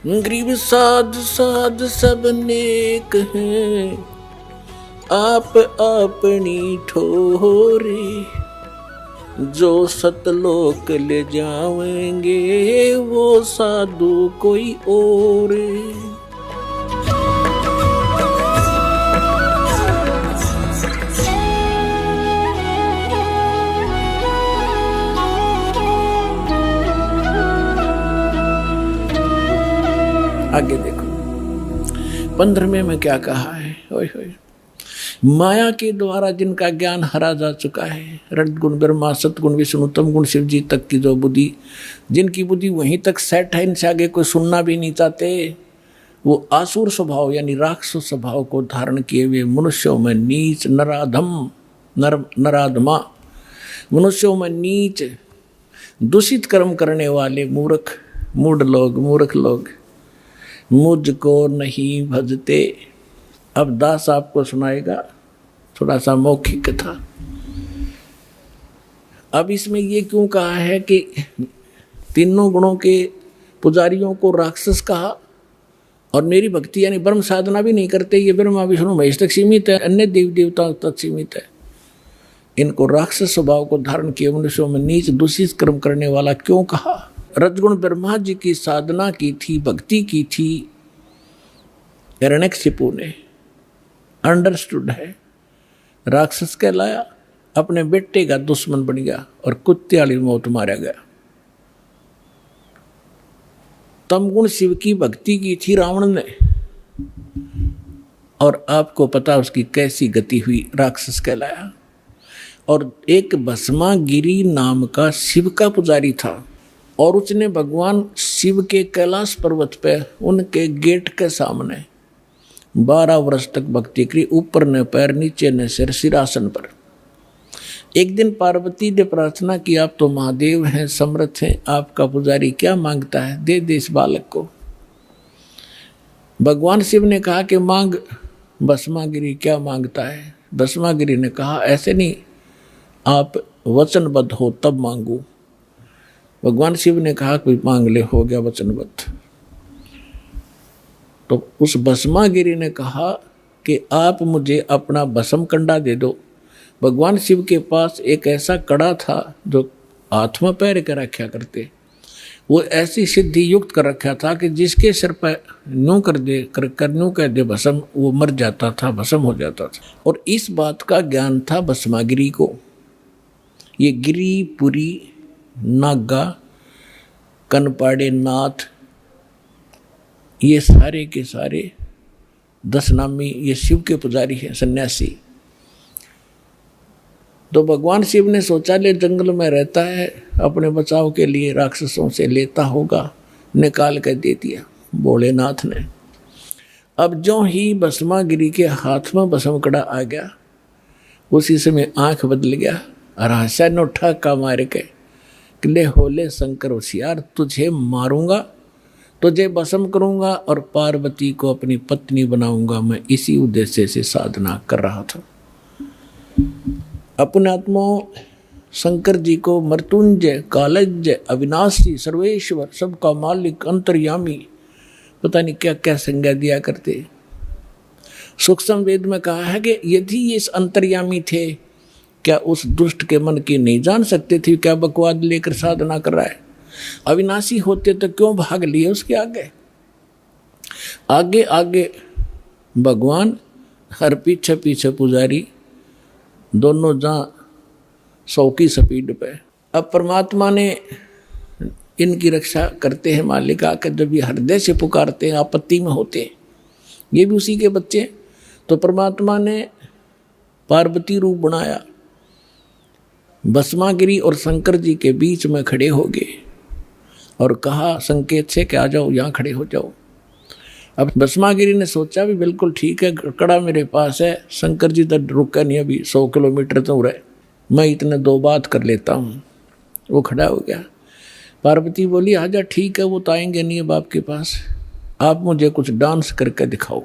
गरीब साध साध सब नेक हैं, आप अपनी ठोरे। जो सतलोक ले जाएंगे वो साधु कोई और। आगे देखो 15वें में क्या कहा है। ओए होए, माया के द्वारा जिनका ज्ञान हरा जा चुका है, रजगुण ब्रह्मा सतगुण विष्णु तम गुण शिव जी तक की जो बुद्धि, जिनकी बुद्धि वहीं तक सेट है, इनसे आगे कोई सुनना भी नहीं चाहते, वो आसुर स्वभाव यानी राक्षस स्वभाव को धारण किए हुए मनुष्यों में नीच नराधम नराधमा, मनुष्यों में नीच दूषित कर्म करने वाले मूर्ख लोग मुझको नहीं भजते। अब दास आपको सुनाएगा, थोड़ा सा मौखिक था। अब इसमें ये क्यों कहा है कि तीनों गुणों के पुजारियों को राक्षस कहा और मेरी भक्ति यानी ब्रह्म साधना भी नहीं करते, ये ब्रह्मा विष्णु महेश तक सीमित है, अन्य देवी देवताओं तक सीमित है, इनको राक्षस स्वभाव को धारण किए मनुष्यों में नीच दूषित कर्म करने वाला क्यों कहा। रजगुण ब्रह्मा जी की साधना की थी, भक्ति की थी, हिरण्यकशिपु ने अंडरस्टूड है, राक्षस कहलाया, अपने बेटे का दुश्मन बन गया और कुत्ते वाली मौत मारा गया। तमगुण शिव की भक्ति की थी रावण ने, और आपको पता उसकी कैसी गति हुई, राक्षस कहलाया। और एक भस्मागिरी नाम का शिव का पुजारी था, और उसने भगवान शिव के कैलाश पर्वत पे उनके गेट के सामने 12 वर्ष तक भक्ति करी, ऊपर ने पैर नीचे ने सिर सिरासन पर। एक दिन पार्वती ने प्रार्थना की, आप तो महादेव हैं, समर्थ हैं, आपका पुजारी क्या मांगता है, दे दे इस बालक को। भगवान शिव ने कहा कि मांग। भस्मागिरी क्या मांगता है। भस्मागिरी ने कहा ऐसे नहीं, आप वचनबद्ध हो तब मांगू। भगवान शिव ने कहा कोई मांग ले, हो गया वचनबद्ध। तो उस भस्मागिरी ने कहा कि आप मुझे अपना भस्म कंडा दे दो। भगवान शिव के पास एक ऐसा कड़ा था जो हाथ में पैर कर रखा करते, वो ऐसी सिद्धि युक्त कर रखा था कि जिसके सिर पर न्यू कर दे न्यू कह दे भस्म, वो मर जाता था, भस्म हो जाता था। और इस बात का ज्ञान था भस्मागिरी को। ये गिरी पुरी नागा कनपाड़े नाथ, ये सारे के सारे 10 नामी ये शिव के पुजारी हैं, सन्यासी। तो भगवान शिव ने सोचा ले जंगल में रहता है, अपने बचाव के लिए राक्षसों से लेता होगा, निकाल कर दे दिया भोलेनाथ ने। अब जो ही भस्मागिरी के हाथ में भस्म कड़ा आ गया, उसी समय आंख बदल गया और हंसा ने उठा का मार के ले होले शंकर होशियार, तुझे मारूंगा, तुझे भस्म करूंगा और पार्वती को अपनी पत्नी बनाऊंगा। मैं इसी उद्देश्य से साधना कर रहा था। अपने आत्मा शंकर जी को मृत्युंजय कालज्जय अविनाशी सर्वेश्वर सबका मालिक अंतर्यामी पता नहीं क्या क्या संज्ञा दिया करते। सूक्ष्म वेद में कहा है कि यदि ये इस अंतर्यामी थे, क्या उस दुष्ट के मन की नहीं जान सकते थे क्या बकवाद लेकर साधना कर रहा है। अविनाशी होते तो क्यों भाग लिए उसके आगे। आगे आगे भगवान हर पीछे पीछे पुजारी, दोनों जहाँ 100 की स्पीड पे। अब परमात्मा ने इनकी रक्षा करते हैं मालिक आकर, जब ये हृदय से पुकारते हैं, आपत्ति में होते हैं, ये भी उसी के बच्चे। तो परमात्मा ने पार्वती रूप बनाया, भस्मागिरी और शंकर जी के बीच में खड़े हो गए और कहा संकेत से कि आ जाओ, यहाँ खड़े हो जाओ। अब भस्मागिरी ने सोचा भी बिल्कुल ठीक है, कड़ा मेरे पास है, शंकर जी तो रुका नहीं, अभी 100 किलोमीटर तो रहे, मैं इतने 2 बात कर लेता हूँ। वो खड़ा हो गया। पार्वती बोली आजा, ठीक है, वो तो आएंगे नहीं अब आपके पास, आप मुझे कुछ डांस करके दिखाओ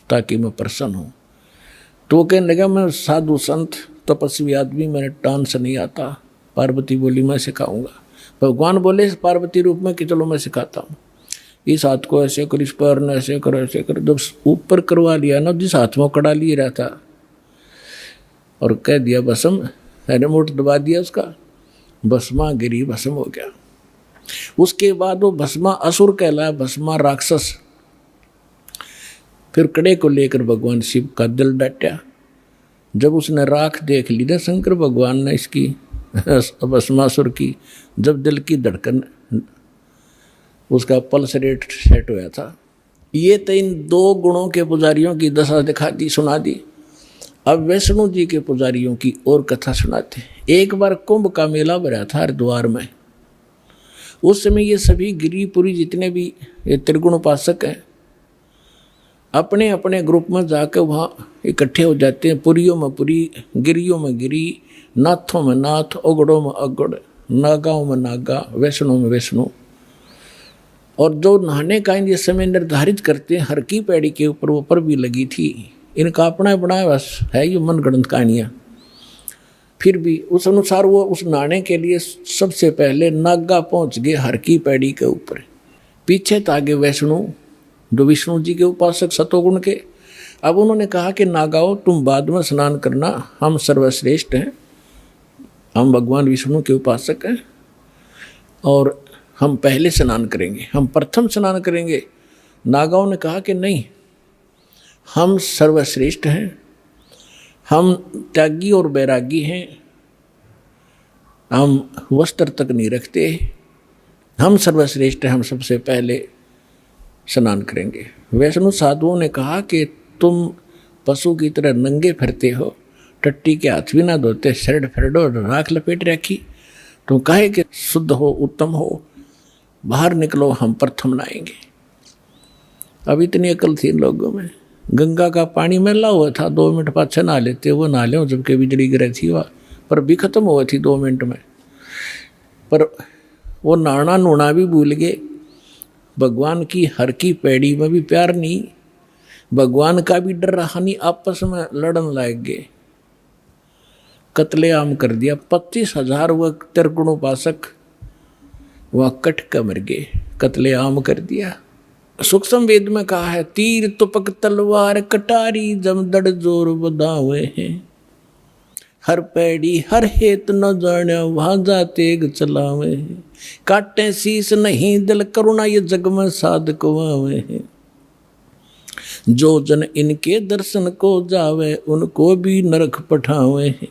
ताकि मैं प्रसन्न हूँ। तो वो कहने लगा मैं साधु संत तपस्वी आदमी, मैंने डांस नहीं आता। पार्वती बोली मैं सिखाऊंगा। भगवान बोले पार्वती रूप में कि चलो मैं सिखाता हूँ। इस हाथ को ऐसे कर, इस पैर ने ऐसे कर, ऐसे कर। जब ऊपर करवा लिया ना, जिस हाथ में कड़ा लिए रहा था और कह दिया भस्म, रिमोट दबा दिया उसका, भस्मा गिरी, भस्म हो गया। उसके बाद वो भस्मा असुर कहलाया, भस्मा राक्षस। फिर कड़े को लेकर भगवान शिव का दिल डटा। जब उसने राख देख ली ना शंकर भगवान ने इसकी भस्मासुर की, जब दिल की धड़कन, उसका पल्स रेट सेट हुआ था। ये तो इन 2 गुणों के पुजारियों की दशा दिखा दी, सुना दी। अब वैष्णो जी के पुजारियों की और कथा सुनाते। एक बार कुंभ का मेला भरा था हरिद्वार में। उस समय ये सभी गिरिपुरी जितने भी ये त्रिगुण उपासक हैं, अपने अपने ग्रुप में जाकर वहाँ इकट्ठे हो जाते हैं। पुरियों में पुरी, गिरियों में गिरी, नाथों में नाथ, ओगड़ों में अगड़, नागाओं में नागा, वैष्णो में वैष्णो। और जो नहाने का ये समय निर्धारित करते हैं, हर की पैड़ी के ऊपर वो पर भी लगी थी। इनका अपना बनाया बस है ये मनगढ़ंत कहानियाँ। फिर भी उस अनुसार वो उस नहाने के लिए सबसे पहले नागा पहुँच गए हर की पैड़ी के ऊपर। पीछे तागे वैष्णो, जो विष्णु जी के उपासक सतोगुण के। अब उन्होंने कहा कि नागाओं तुम बाद में स्नान करना, हम सर्वश्रेष्ठ हैं, हम भगवान विष्णु के उपासक हैं और हम पहले स्नान करेंगे, हम प्रथम स्नान करेंगे। नागाओं ने कहा कि नहीं, हम सर्वश्रेष्ठ हैं, हम त्यागी और बैरागी हैं, हम वस्त्र तक नहीं रखते, हम सर्वश्रेष्ठ हैं, हम सबसे पहले स्नान करेंगे। वैष्णो साधुओं ने कहा कि तुम पशु की तरह नंगे फिरते हो, टट्टी के हाथ भी ना धोते, शर्ट फरडो राख लपेट रखी, तुम कहे कि शुद्ध हो, उत्तम हो, बाहर निकलो, हम प्रथम नहाएंगे। अब इतनी अकल थी लोगों में। गंगा का पानी मैला हुआ था, 2 मिनट पाछे नहा लेते, वो नहा ले जबकि बिजली गिरी थी वह, पर भी खत्म हुआ थी 2 मिनट में। पर वो नहाना नूना भी भूल गए। भगवान की हर की पैड़ी में भी प्यार नहीं, भगवान का भी डर रहा नहीं, आपस में लड़न लग गए, कत्लेआम कर दिया। 25,000 वह त्रिगुण उपासक वह कट कर मर गए, कत्लेआम कर दिया। सूक्ष्म वेद में कहा है, तीर तुपक तलवार कटारी जमदड़ जोर बदावे हैं, हर पैड़ी हर हेत न जाने वहां जाते चलावे हैं, काटे शीस नहीं दिल करुणा ये जग में साधक वावे हैं, जो जन इनके दर्शन को जावे उनको भी नरक पठावे हैं।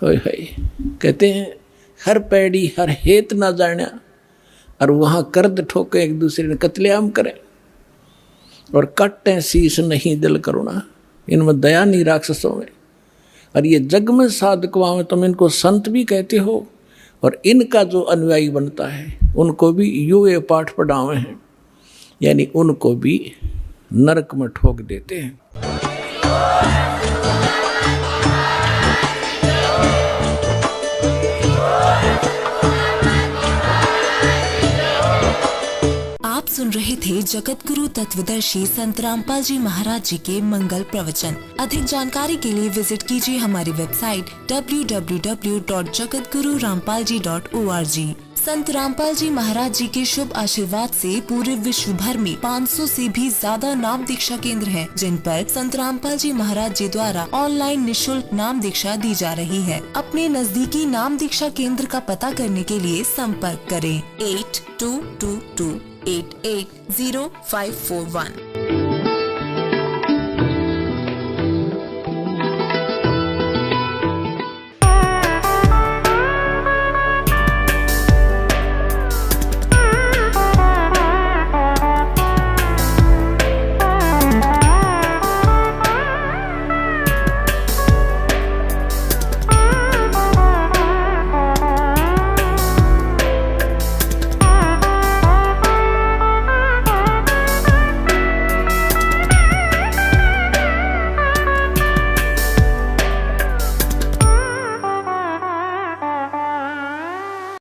कहते हैं हर पैड़ी हर हेत न जाना, और वहां कर्द ठोके एक दूसरे ने कत्लेआम करें, और कट्टे शीश नहीं दिल करुणा, इनमें दया नहीं राक्षसों में। और ये जग में साधकवा में तुम इनको संत भी कहते हो, और इनका जो अनुयायी बनता है उनको भी ये पाठ पढ़ावे हैं, यानी उनको भी नरक में ठोक देते हैं। सुन रहे थे जगत गुरु तत्वदर्शी संत रामपाल जी महाराज जी के मंगल प्रवचन। अधिक जानकारी के लिए विजिट कीजिए हमारी वेबसाइट www.jagatgururampalji.org। संत रामपाल जी महाराज जी के शुभ आशीर्वाद से पूरे विश्व भर में 500 से भी ज्यादा नाम दीक्षा केंद्र हैं, जिन पर संत रामपाल जी महाराज जी द्वारा ऑनलाइन निशुल्क नाम दीक्षा दी जा रही है। अपने नजदीकी नाम दीक्षा केंद्र का पता करने के लिए संपर्क करें 8222 880541।